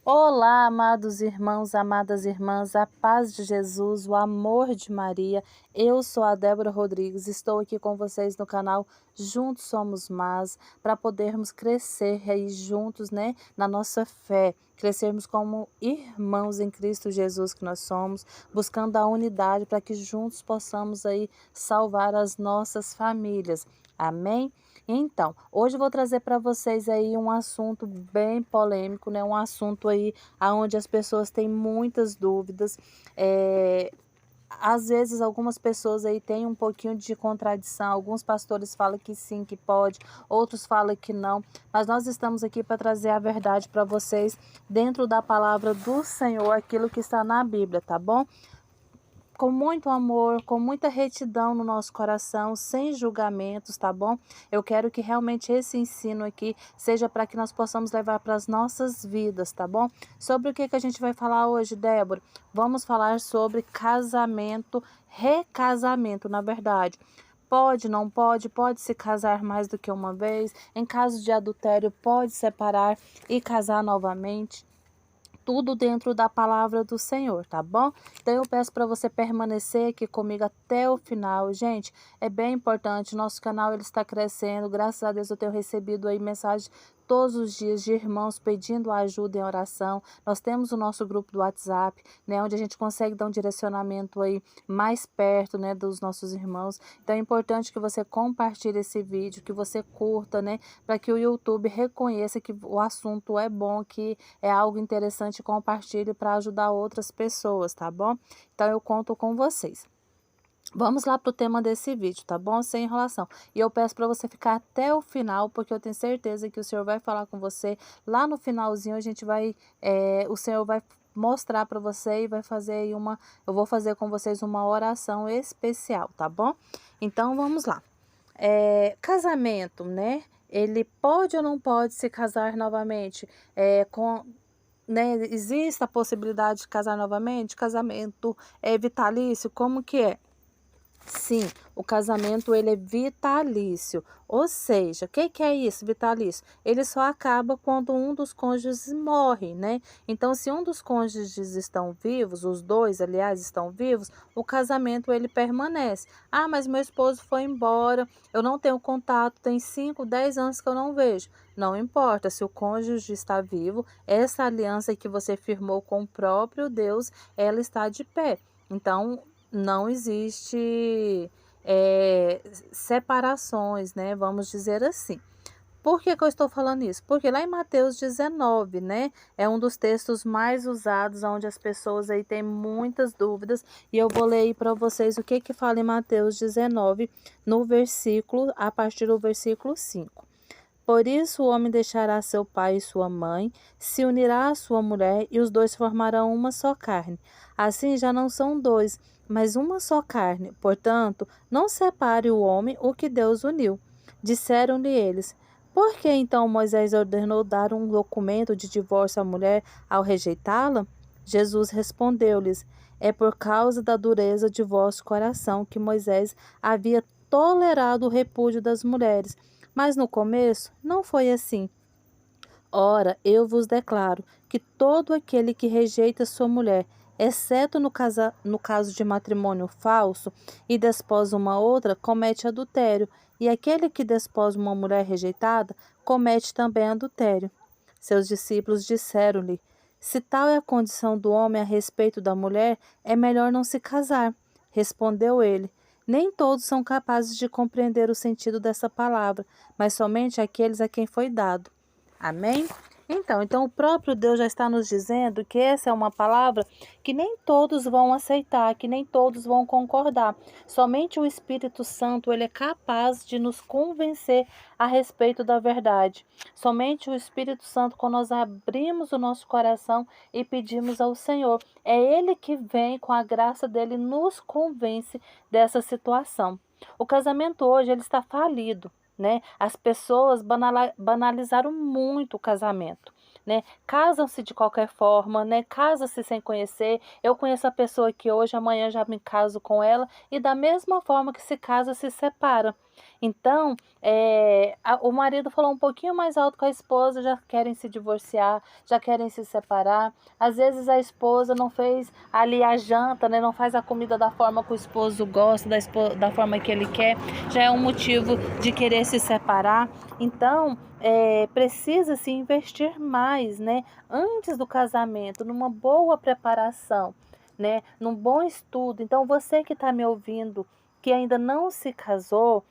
Olá, amados irmãos, amadas irmãs, a paz de Jesus, o amor de Maria. Eu sou a Débora Rodrigues, estou aqui com vocês no canal Juntos Somos Mais, para podermos crescer aí juntos, né, na nossa fé, crescermos como irmãos em Cristo Jesus que nós somos, buscando a unidade para que juntos possamos aí salvar as nossas famílias. Amém? Então, hoje eu vou trazer para vocês aí um assunto bem polêmico, né? Um assunto aí onde as pessoas têm muitas dúvidas. Às vezes algumas pessoas aí têm um pouquinho de contradição, alguns pastores falam que sim, que pode, outros falam que não, mas nós estamos aqui para trazer a verdade para vocês dentro da palavra do Senhor, aquilo que está na Bíblia, tá bom? Com muito amor, com muita retidão no nosso coração, sem julgamentos, tá bom? Eu quero que realmente esse ensino aqui seja para que nós possamos levar para as nossas vidas, tá bom? Sobre o que a gente vai falar hoje, Débora? Vamos falar sobre casamento, recasamento, na verdade. Pode, não pode, pode se casar mais do que uma vez. Em caso de adultério, pode separar e casar novamente, tudo dentro da palavra do Senhor, tá bom? Então eu peço para você permanecer aqui comigo até o final. Gente, é bem importante, nosso canal ele está crescendo, graças a Deus eu tenho recebido aí mensagens todos os dias de irmãos pedindo ajuda em oração. Nós temos o nosso grupo do WhatsApp, né, onde a gente consegue dar um direcionamento aí mais perto, né, dos nossos irmãos. Então é importante que você compartilhe esse vídeo, que você curta, né, para que o YouTube reconheça que o assunto é bom, que é algo interessante, compartilhe para ajudar outras pessoas, tá bom? Então eu conto com vocês. Vamos lá para o tema desse vídeo, tá bom? Sem enrolação. E eu peço para você ficar até o final, porque eu tenho certeza que o Senhor vai falar com você. Lá no finalzinho a gente vai, o Senhor vai mostrar para você e vai fazer aí eu vou fazer com vocês uma oração especial, tá bom? Então vamos lá. Casamento, né? Ele pode ou não pode se casar novamente? Né, existe a possibilidade de casar novamente? Casamento é vitalício? Como que é? Sim, o casamento ele é vitalício, ou seja, o que é isso, vitalício? Ele só acaba quando um dos cônjuges morre, né? Então, se um dos cônjuges estão vivos, os dois, aliás, estão vivos, o casamento ele permanece. Ah, mas meu esposo foi embora, eu não tenho contato, tem 5, 10 anos que eu não vejo. Não importa, se o cônjuge está vivo, essa aliança que você firmou com o próprio Deus, ela está de pé. Então, não existe separações, né? Vamos dizer assim. Por que eu estou falando isso? Porque lá em Mateus 19, né? É um dos textos mais usados, onde as pessoas aí têm muitas dúvidas. E eu vou ler aí para vocês o que fala em Mateus 19, no versículo, a partir do versículo 5. Por isso o homem deixará seu pai e sua mãe, se unirá à sua mulher, e os dois formarão uma só carne. Assim já não são dois, mas uma só carne. Portanto, não separe o homem o que Deus uniu. Disseram-lhe eles: Por que então Moisés ordenou dar um documento de divórcio à mulher ao rejeitá-la? Jesus respondeu-lhes: É por causa da dureza de vosso coração que Moisés havia tolerado o repúdio das mulheres. Mas no começo não foi assim. Ora, eu vos declaro que todo aquele que rejeita sua mulher, exceto no caso de matrimônio falso, e desposa uma outra, comete adultério, e aquele que desposa uma mulher rejeitada, comete também adultério. Seus discípulos disseram-lhe: Se tal é a condição do homem a respeito da mulher, é melhor não se casar. Respondeu ele: Nem todos são capazes de compreender o sentido dessa palavra, mas somente aqueles a quem foi dado. Amém? Então o próprio Deus já está nos dizendo que essa é uma palavra que nem todos vão aceitar, que nem todos vão concordar. Somente o Espírito Santo, ele é capaz de nos convencer a respeito da verdade. Somente o Espírito Santo, quando nós abrimos o nosso coração e pedimos ao Senhor, é Ele que vem com a graça dele, nos convence dessa situação. O casamento hoje, ele está falido, né? As pessoas banalizaram muito o casamento, né? Casam-se de qualquer forma, né? Casam-se sem conhecer. Eu conheço a pessoa que hoje, amanhã já me caso com ela, e da mesma forma que se casa, se separa. Então, o marido falou um pouquinho mais alto com a esposa, já querem se divorciar, já querem se separar. Às vezes a esposa não fez ali a janta, né? Não faz a comida da forma que o esposo gosta, da forma que ele quer, já é um motivo de querer se separar. Então, precisa se investir mais, né? Antes do casamento, numa boa preparação, né? Num bom estudo. Então, você que está me ouvindo, que ainda não se casou,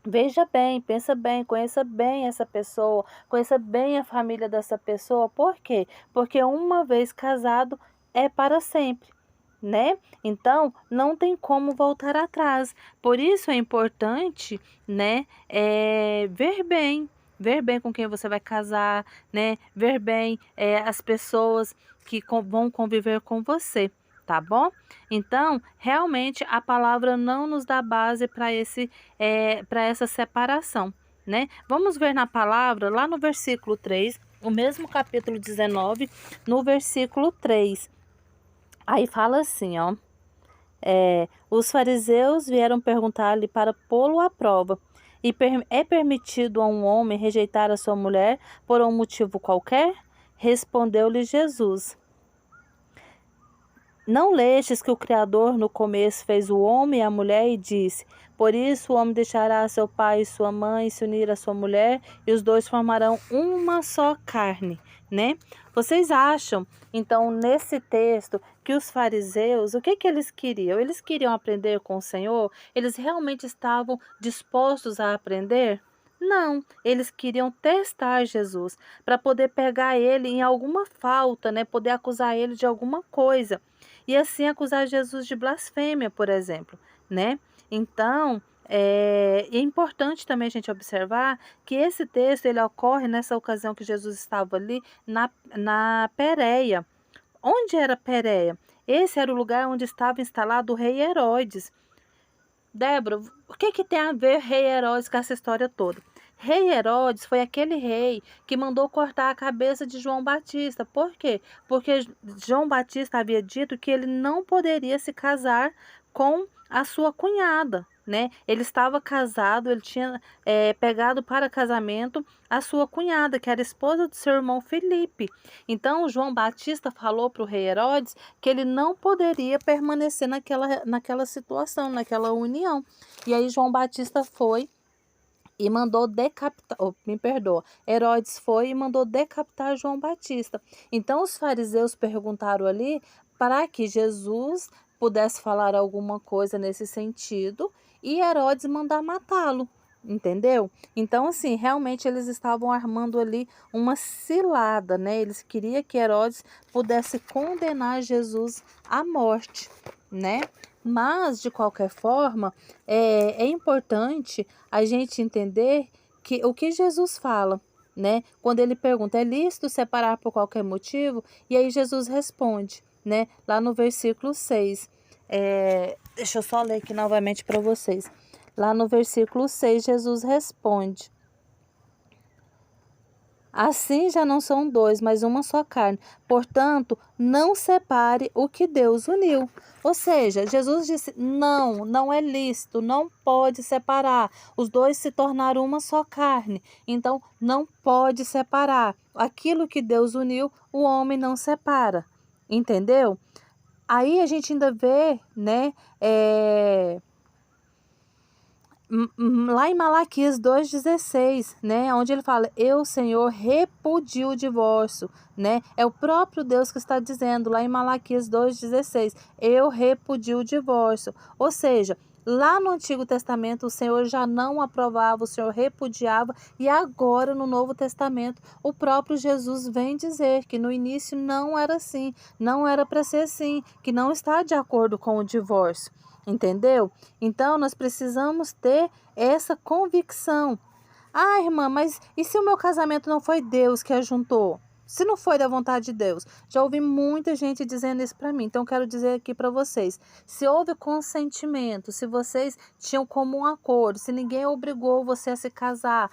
veja bem, pensa bem, conheça bem essa pessoa, conheça bem a família dessa pessoa. Por quê? Porque uma vez casado é para sempre, né? Então, não tem como voltar atrás. Por isso é importante, né, ver bem com quem você vai casar, né? Ver bem as pessoas que vão conviver com você. Tá bom? Então, realmente a palavra não nos dá base para essa separação, né? Vamos ver na palavra, lá no versículo 3, o mesmo capítulo 19, no versículo 3. Aí fala assim, ó. Os fariseus vieram perguntar-lhe para pô-lo à prova. É permitido a um homem rejeitar a sua mulher por um motivo qualquer? Respondeu-lhe Jesus. Não lestes que o Criador no começo fez o homem e a mulher e disse: por isso o homem deixará seu pai e sua mãe, se unir à sua mulher, e os dois formarão uma só carne, né? Vocês acham, então, nesse texto, que os fariseus, o que eles queriam? Eles queriam aprender com o Senhor? Eles realmente estavam dispostos a aprender? Não, eles queriam testar Jesus para poder pegar ele em alguma falta, né? Poder acusar ele de alguma coisa. E assim acusar Jesus de blasfêmia, por exemplo, né? Então, é importante também a gente observar que esse texto ele ocorre nessa ocasião que Jesus estava ali na Pérea. Onde era Pérea? Esse era o lugar onde estava instalado o rei Herodes. Débora, o que tem a ver rei Herodes com essa história toda? Rei Herodes foi aquele rei que mandou cortar a cabeça de João Batista. Por quê? Porque João Batista havia dito que ele não poderia se casar com a sua cunhada, né? Ele estava casado, ele tinha pegado para casamento a sua cunhada, que era esposa do seu irmão Filipe. Então, João Batista falou para o rei Herodes que ele não poderia permanecer naquela situação, naquela união. E aí João Batista foi e mandou decapitar, Herodes foi e mandou decapitar João Batista. Então os fariseus perguntaram ali para que Jesus pudesse falar alguma coisa nesse sentido e Herodes mandar matá-lo. Entendeu? Então, assim, realmente eles estavam armando ali uma cilada, né? Eles queriam que Herodes pudesse condenar Jesus à morte, né? Mas, de qualquer forma, é importante a gente entender que o que Jesus fala, né? Quando ele pergunta, é lícito separar por qualquer motivo? E aí Jesus responde, né? Lá no versículo 6. Deixa eu só ler aqui novamente para vocês. Lá no versículo 6, Jesus responde: assim já não são dois, mas uma só carne. Portanto, não separe o que Deus uniu. Ou seja, Jesus disse, não é lícito, não pode separar. Os dois se tornaram uma só carne. Então, não pode separar. Aquilo que Deus uniu, o homem não separa. Entendeu? Aí a gente ainda vê, né, lá em Malaquias 2,16, né, onde ele fala, eu, Senhor, repudio o divórcio, né, é o próprio Deus que está dizendo lá em Malaquias 2,16, eu repudio o divórcio, ou seja, lá no Antigo Testamento o Senhor já não aprovava, o Senhor repudiava, e agora no Novo Testamento o próprio Jesus vem dizer que no início não era assim, não era para ser assim, que não está de acordo com o divórcio. Entendeu? Então, nós precisamos ter essa convicção. Ah, irmã, mas e se o meu casamento não foi Deus que ajuntou? Se não foi da vontade de Deus. Já ouvi muita gente dizendo isso para mim. Então, quero dizer aqui para vocês. Se houve consentimento, se vocês tinham como um acordo, se ninguém obrigou você a se casar,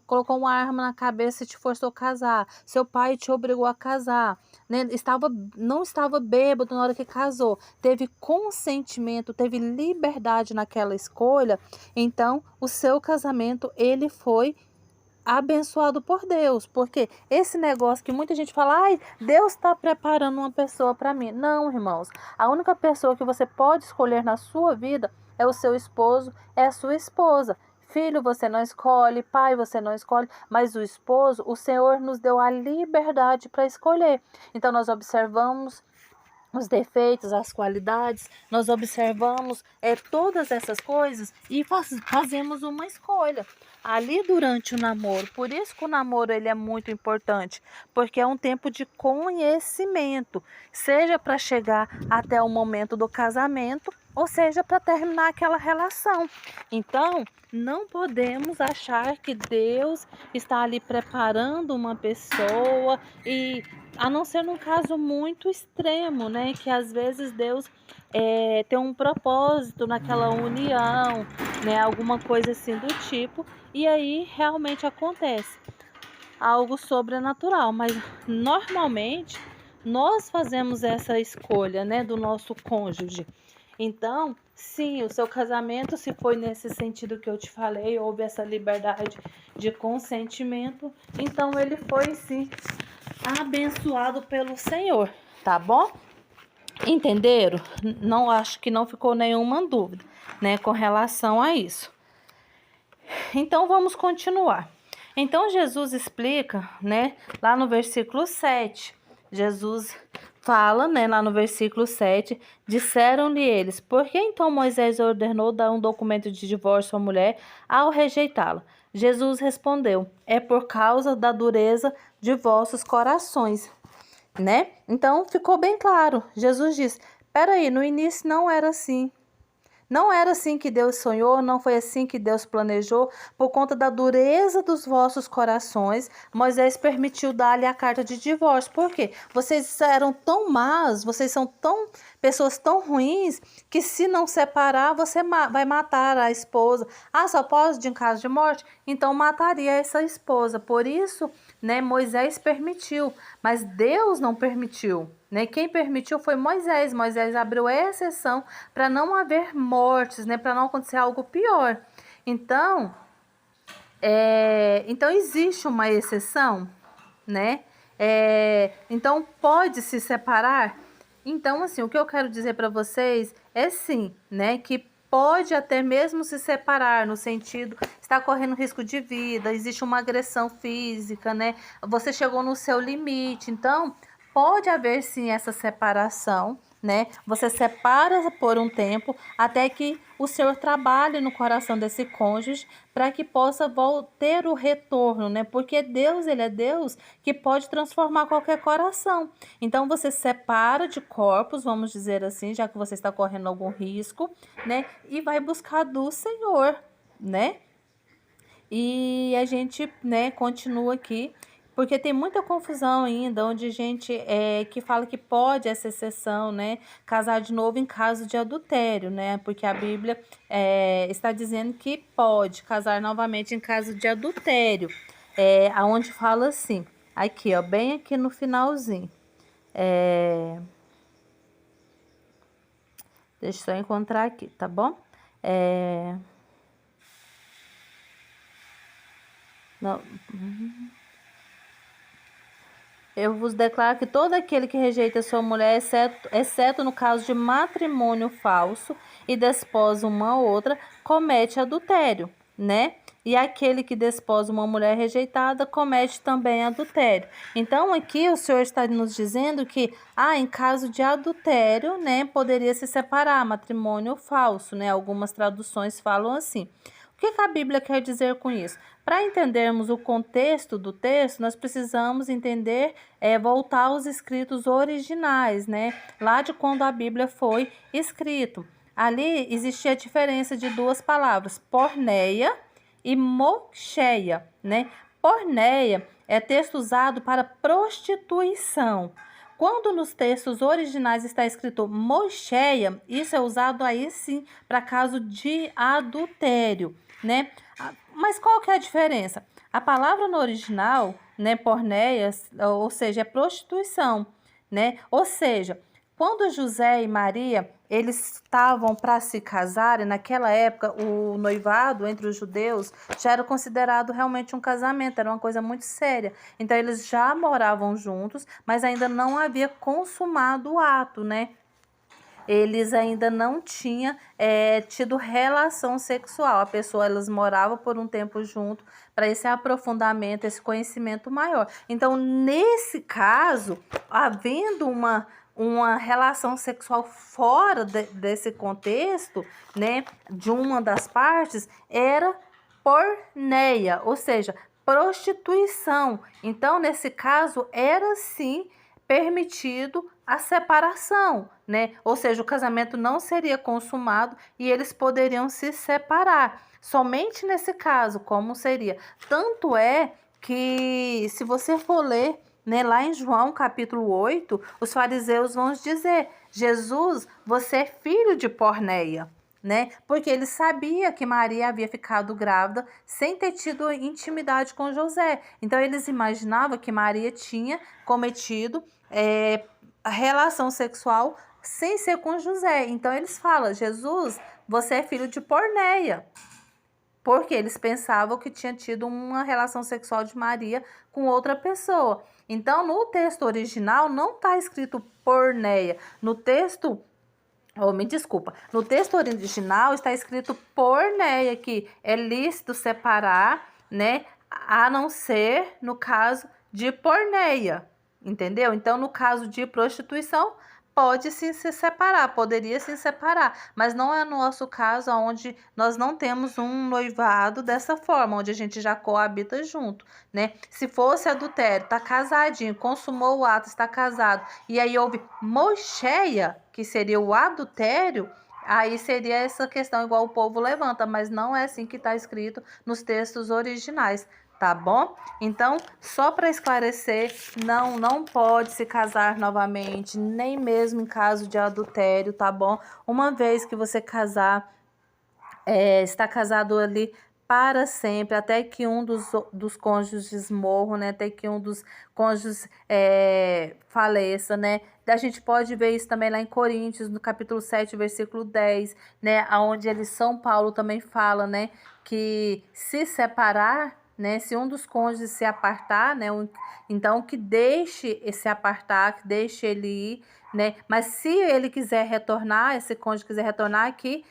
colocou uma arma na cabeça e te forçou a casar, seu pai te obrigou a casar, né? Não estava bêbado na hora que casou, teve consentimento, teve liberdade naquela escolha, então o seu casamento, ele foi abençoado por Deus, porque esse negócio que muita gente fala, ai, Deus está preparando uma pessoa para mim. Não, irmãos, a única pessoa que você pode escolher na sua vida é o seu esposo, é a sua esposa. Filho, você não escolhe, pai, você não escolhe, mas o esposo, o Senhor nos deu a liberdade para escolher. Então nós observamos os defeitos, as qualidades, nós observamos todas essas coisas e fazemos uma escolha ali durante o namoro. Por isso que o namoro ele é muito importante, porque é um tempo de conhecimento, seja para chegar até o momento do casamento, ou seja para terminar aquela relação. Então, não podemos achar que Deus está ali preparando uma pessoa e a não ser num caso muito extremo, né? Que às vezes Deus tem um propósito naquela união, né? Alguma coisa assim do tipo. E aí realmente acontece algo sobrenatural. Mas normalmente nós fazemos essa escolha, né? Do nosso cônjuge. Então, sim, o seu casamento, se foi nesse sentido que eu te falei, houve essa liberdade de consentimento, então ele foi sim abençoado pelo Senhor, tá bom? Entenderam? Não acho que não ficou nenhuma dúvida, né, com relação a isso. Então vamos continuar. Então Jesus explica, né, lá no versículo 7. Jesus fala, né, lá no versículo 7, disseram-lhe eles, por que então Moisés ordenou dar um documento de divórcio à mulher ao rejeitá-la? Jesus respondeu, é por causa da dureza de vossos corações, né? Então ficou bem claro. Jesus disse, peraí, no início não era assim. Não era assim que Deus sonhou, não foi assim que Deus planejou. Por conta da dureza dos vossos corações, Moisés permitiu dar-lhe a carta de divórcio. Por quê? Vocês eram tão más, vocês são pessoas tão ruins, que se não separar, você vai matar a esposa. Só pode em caso de morte? Então mataria essa esposa. Por isso, né, Moisés permitiu, mas Deus não permitiu. Né? Quem permitiu foi Moisés. Moisés abriu exceção para não haver mortes, né? Para não acontecer algo pior. Então, então existe uma exceção, né? Então pode se separar. Então, assim, o que eu quero dizer para vocês é sim, né? Que pode até mesmo se separar, no sentido, está correndo risco de vida, existe uma agressão física, né? Você chegou no seu limite, então pode haver sim essa separação, né? Você separa por um tempo até que o Senhor trabalhe no coração desse cônjuge para que possa ter o retorno, né? Porque Deus, ele é Deus que pode transformar qualquer coração. Então você separa de corpos, vamos dizer assim, já que você está correndo algum risco, né? E vai buscar do Senhor, né? E a gente, né, continua aqui. Porque tem muita confusão ainda, onde gente que fala que pode essa exceção, né? Casar de novo em caso de adultério, né? Porque a Bíblia está dizendo que pode casar novamente em caso de adultério. Aonde fala assim, aqui, ó, bem aqui no finalzinho. Deixa eu só encontrar aqui, tá bom? Não... Eu vos declaro que todo aquele que rejeita sua mulher, exceto no caso de matrimônio falso e desposa uma outra, comete adultério, né? E aquele que desposa uma mulher rejeitada comete também adultério. Então aqui o Senhor está nos dizendo que, em caso de adultério, né, poderia se separar, matrimônio falso, né? Algumas traduções falam assim. O que a Bíblia quer dizer com isso? Para entendermos o contexto do texto, nós precisamos entender, voltar aos escritos originais, né? Lá de quando a Bíblia foi escrito. Ali existia a diferença de duas palavras, porneia e mocheia, né? Porneia é texto usado para prostituição. Quando nos textos originais está escrito mocheia, isso é usado aí sim para caso de adultério, né? Mas qual que é a diferença? A palavra no original, né, porneia, ou seja, é prostituição, né? Ou seja, quando José e Maria, eles estavam para se casarem, naquela época o noivado entre os judeus já era considerado realmente um casamento, era uma coisa muito séria. Então eles já moravam juntos, mas ainda não havia consumado o ato, né? Eles ainda não tinham tido relação sexual. A pessoa, elas moravam por um tempo junto para esse aprofundamento, esse conhecimento maior. Então, nesse caso, havendo uma relação sexual fora desse contexto, né, de uma das partes, era porneia, ou seja, prostituição. Então, nesse caso, era sim permitido a separação, né? Ou seja, o casamento não seria consumado e eles poderiam se separar. Somente nesse caso, como seria? Tanto é que, se você for ler, né, lá em João capítulo 8, os fariseus vão dizer: Jesus, você é filho de Porneia. Né? Porque ele sabia que Maria havia ficado grávida sem ter tido intimidade com José. Então eles imaginavam que Maria tinha cometido a relação sexual sem ser com José. Então eles falam: Jesus, você é filho de Porneia. Porque eles pensavam que tinha tido uma relação sexual de Maria com outra pessoa. Então, no texto original, não está escrito porneia. No texto, me desculpa, no texto original está escrito porneia, que é lícito separar, né? A não ser no caso de porneia, entendeu? Então, no caso de prostituição, pode sim se separar, poderia se separar, mas não é no nosso caso, onde nós não temos um noivado dessa forma, onde a gente já coabita junto, né? Se fosse adultério, tá casadinho, consumou o ato, está casado, e aí houve mocheia, que seria o adultério, aí seria essa questão igual o povo levanta, mas não é assim que está escrito nos textos originais. Tá bom? Então, só para esclarecer, não pode se casar novamente, nem mesmo em caso de adultério, tá bom? Uma vez que você casar, está casado ali para sempre, até que um dos cônjuges morra, né? Até que um dos cônjuges faleça, né? A gente pode ver isso também lá em Coríntios, no capítulo 7, versículo 10, né? Onde São Paulo também fala, né? Que se separar, né, se um dos cônjuges se apartar, né, então que deixe se apartar, que deixe ele ir, né, mas se ele quiser retornar, esse cônjuge quiser retornar, que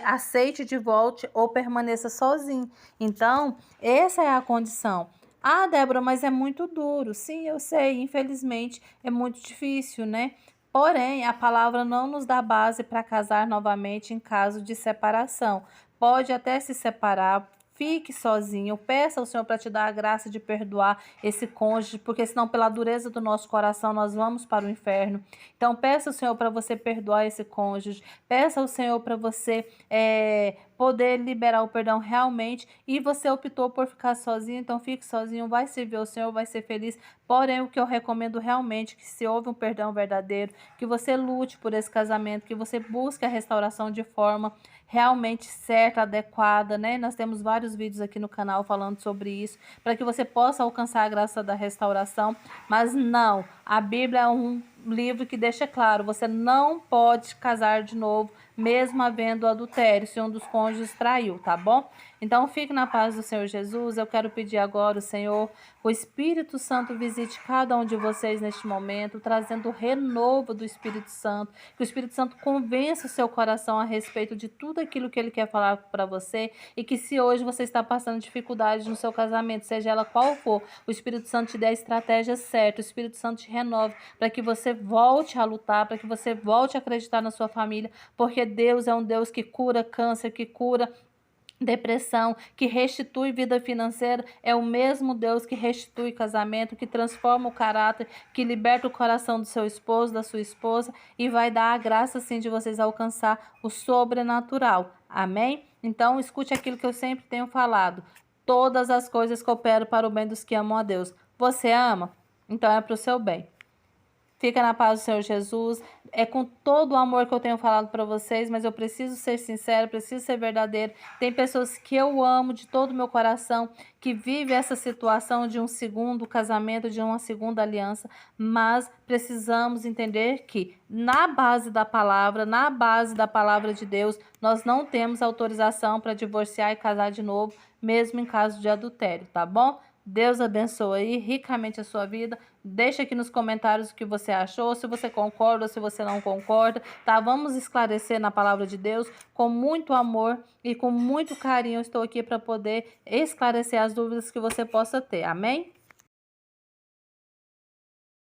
aceite de volta ou permaneça sozinho. Então, essa é a condição. Ah, Débora, mas é muito duro. Sim, eu sei, infelizmente é muito difícil, né? Porém, a palavra não nos dá base para casar novamente em caso de separação. Pode até se separar, fique sozinho, peça ao Senhor para te dar a graça de perdoar esse cônjuge, porque senão pela dureza do nosso coração nós vamos para o inferno. Então peça ao Senhor para você perdoar esse cônjuge, peça ao Senhor para você poder liberar o perdão realmente, e você optou por ficar sozinho, então fique sozinho, vai servir ao Senhor, vai ser feliz. Porém, o que eu recomendo realmente, que se houve um perdão verdadeiro, que você lute por esse casamento, que você busque a restauração de forma realmente certa, adequada, né? Nós temos vários vídeos aqui no canal falando sobre isso, para que você possa alcançar a graça da restauração. Mas não, a Bíblia é um livro que deixa claro, você não pode casar de novo, mesmo havendo adultério, se um dos cônjuges traiu, tá bom? Então fique na paz do Senhor Jesus. Eu quero pedir agora, o Senhor, o Espírito Santo visite cada um de vocês neste momento, trazendo o renovo do Espírito Santo, que o Espírito Santo convença o seu coração a respeito de tudo aquilo que ele quer falar para você, e que se hoje você está passando dificuldade no seu casamento, seja ela qual for, o Espírito Santo te dê a estratégia certa, o Espírito Santo te renove, para que você volte a lutar, para que você volte a acreditar na sua família, porque Deus é um Deus que cura câncer, que cura depressão, que restitui vida financeira, é o mesmo Deus que restitui casamento, que transforma o caráter, que liberta o coração do seu esposo, da sua esposa, e vai dar a graça sim de vocês alcançar o sobrenatural. Amém? Então escute aquilo que eu sempre tenho falado: todas as coisas cooperam para o bem dos que amam a Deus. Você ama? Então é para o seu bem. Fica na paz do Senhor Jesus. É com todo o amor que eu tenho falado para vocês, mas eu preciso ser sincero, preciso ser verdadeiro. Tem pessoas que eu amo de todo o meu coração, que vivem essa situação de um segundo casamento, de uma segunda aliança, mas precisamos entender que na base da palavra de Deus, nós não temos autorização para divorciar e casar de novo, mesmo em caso de adultério, tá bom? Deus abençoe aí ricamente a sua vida. Deixa aqui nos comentários o que você achou, se você concorda ou se você não concorda, tá? Vamos esclarecer na palavra de Deus com muito amor e com muito carinho. Eu estou aqui para poder esclarecer as dúvidas que você possa ter. Amém?